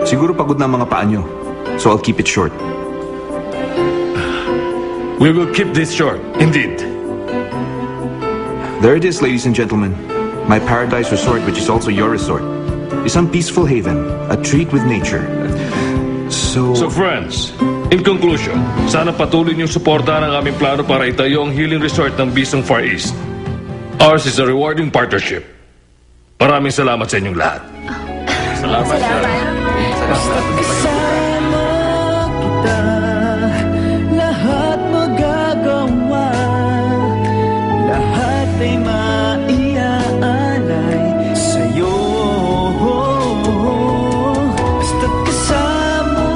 Siguro pagod na ang mga paa nyo. So I'll keep it short. We will keep this short, indeed. There it is, ladies and gentlemen. My paradise resort, which is also your resort. Isang peaceful haven, a treat with nature. So friends, in conclusion, sana patuloy niyong suportahan ang aming plano para itayo ang healing resort ng Bisong Far East. Ours is a rewarding partnership. Maraming salamat sa inyong lahat. Salamat. Kasama kita, lahat magagawa, lahat ay maiaalay sa'yo. Basta't kasama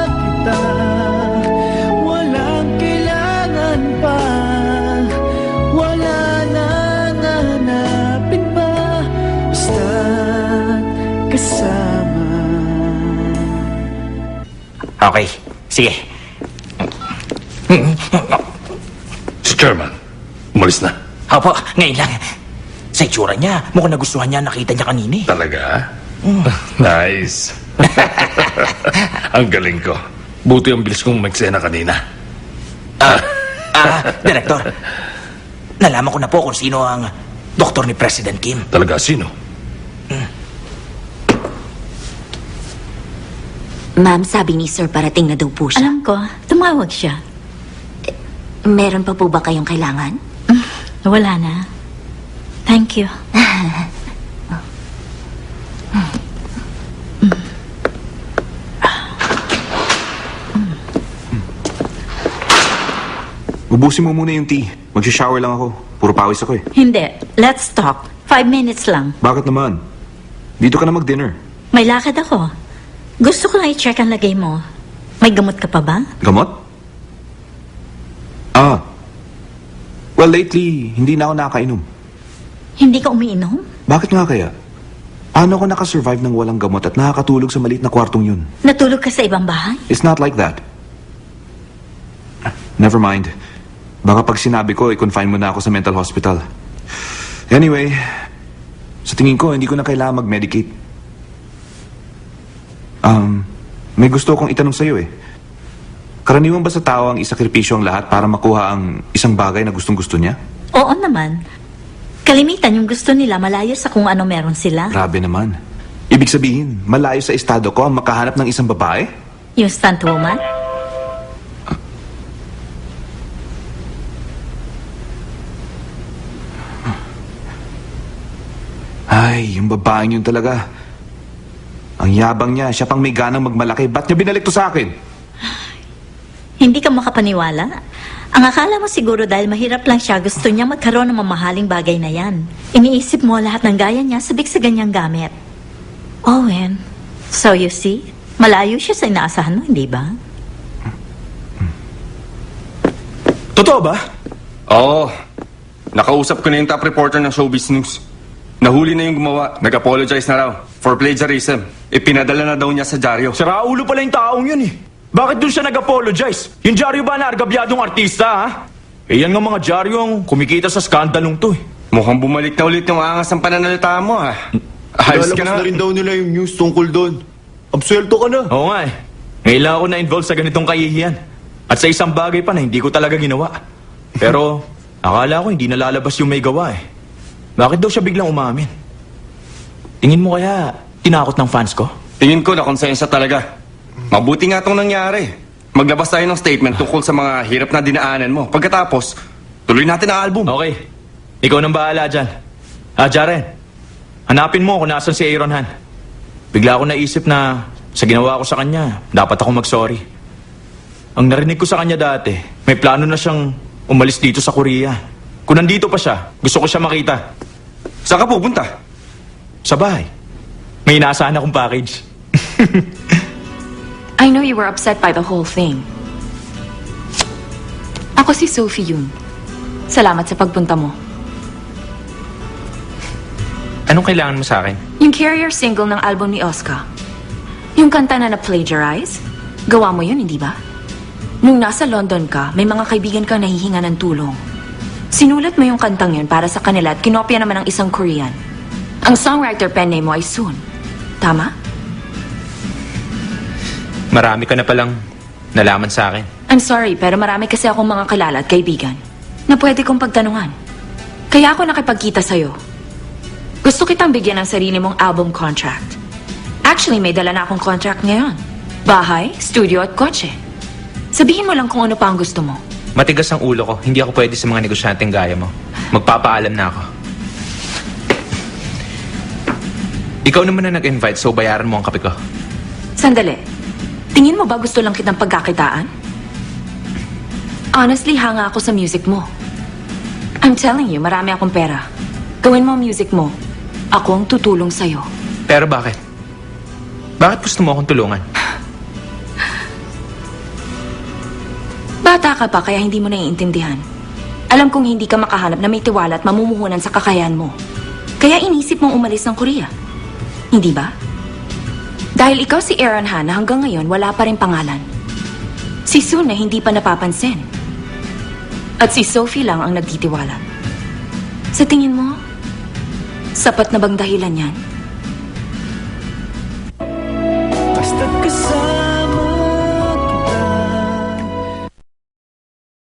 kita, walang kailangan pa, wala nang hanapin pa, basta't kasama. Okay, sige. Si Chairman, umalis na. Opo, ngayon lang. Sa itsura niya, mukhang nagustuhan niya nakita niya kanina eh. Talaga? Nice. Ang galing ko. Buti ang bilis kong umeksena kanina. Director, nalaman ko na po kung sino ang doktor ni President Kim. Talaga, sino? Ma'am, sabi ni Sir parating na daw po siya. Alam ko, tumawag siya. Meron pa po ba kayong kailangan? Wala na. Thank you. ubusin mo muna yung tea. Mag-shower lang ako. Puro pawis ako eh. Hindi. Let's talk. 5 minutes lang. Bakit naman? Dito ka na mag-dinner. May lakad ako. Gusto ko lang i-check ang lagay mo. May gamot ka pa ba? Gamot? Well, lately, hindi na ako nakakainom. Hindi ka umiinom? Bakit nga kaya? Paano ako nakasurvive ng walang gamot at nakakatulog sa maliit na kwartong yun? Natulog ka sa ibang bahay? It's not like that. Never mind. Baka pag sinabi ko, i-confine mo na ako sa mental hospital. Anyway, sa tingin ko, hindi ko na kailangan mag-medicate. May gusto akong itanong sa'yo eh. Karaniwan ba sa tao ang isakripisyo ang lahat para makuha ang isang bagay na gustong-gusto niya? Oo naman. Kalimitan yung gusto nila malayo sa kung ano meron sila. Grabe naman. Ibig sabihin, malayo sa estado ko ang makahanap ng isang babae? Yung stunt woman? Ay, yung babaeng yun talaga. Ang yabang niya, siya pang may ganang magmalaki. Ba't niya binalik to sa akin? Hindi ka makapaniwala? Ang akala mo siguro dahil mahirap lang siya, gusto niya magkaroon ng mamahaling bagay na yan. Iniisip mo lahat ng gaya niya sabik sa ganyang gamit. Owen, so you see, malayo siya sa inaasahan mo, hindi ba? Totoo ba? Oo. Nakausap ko na yung top reporter ng Showbiz News. Nahuli na yung gumawa. Nag-apologize na raw for plagiarism. Ipinadala na daw niya sa dyaryo. Sira ulo pala yung taong yun eh. Bakit dun siya nag-apologize? Yung dyaryo ba na argabyadong artista ha? Eh yan nga mga dyaryong kumikita sa skandalong to eh. Mukhang bumalik na ulit yung angas ng pananalita mo ha. Ayos ka Lalabas na. na rin daw nila yung news tungkol doon. Absuelto ka na. Oo nga eh. Ngayon lang ako na-involve sa ganitong kahihiyan. At sa isang bagay pa na hindi ko talaga ginawa. Pero akala ko hindi nalalabas yung may gawa eh. Bakit daw siya biglang umamin? Tingin mo kaya tinakot ng fans ko? Tingin ko na konsensya talaga. Mabuti nga itong nangyari. Maglabas tayo ng statement tungkol sa mga hirap na dinaanan mo. Pagkatapos, tuloy natin ang album. Okay. Ikaw nang bahala dyan. Jaren. Hanapin mo kung nasan si Aaron Han. Bigla ako naisip na sa ginawa ko sa kanya, dapat ako mag-sorry. Ang narinig ko sa kanya dati, may plano na siyang umalis dito sa Korea. Kung nandito pa siya, gusto ko siya makita. Saan ka pupunta? Sa bahay. May inaasahan akong package. I know you were upset by the whole thing. Ako si Sophie Yun. Salamat sa pagpunta mo. Anong kailangan mo sa akin? Yung carrier single ng album ni Oscar. Yung kanta na na-plagiarize. Gawa mo yun, hindi ba? Nung nasa London ka, may mga kaibigan kang nahihinga ng tulong. Sinulat mo yung kantang yun para sa kanila at kinopya naman ng isang Korean. Ang songwriter pen name mo ay Soon. Tama? Marami ka na palang nalaman sa akin. I'm sorry, pero marami kasi akong mga kilala at kaibigan na pwede kong pagtanungan. Kaya ako nakipagkita sa'yo. Gusto kitang bigyan ng sarili mong album contract. Actually, may dala na akong contract ngayon. Bahay, studio at kotse. Sabihin mo lang kung ano pa ang gusto mo. Matigas ang ulo ko. Hindi ako pwede sa mga negosyanteng gaya mo. Magpapaalam na ako. Ikaw naman na nag-invite, so bayaran mo ang kape ko. Sandali. Tingin mo ba gusto lang kitang pagkakitaan? Honestly, hanga ako sa music mo. I'm telling you, marami akong pera. Gawin mo ang music mo. Ako ang tutulong sa'yo. Pero bakit? Bakit gusto mo akong tulungan? Bata ka pa kaya hindi mo naiintindihan. Alam kong hindi ka makahanap na may tiwala at mamumuhunan sa kakayahan mo. Kaya inisip mong umalis ng Korea. Hindi ba? Dahil ikaw si Aaron Han na hanggang ngayon wala pa rin pangalan. Si Sun na hindi pa napapansin. At si Sophie lang ang nagtitiwala. Sa tingin mo, sapat na bang dahilan yan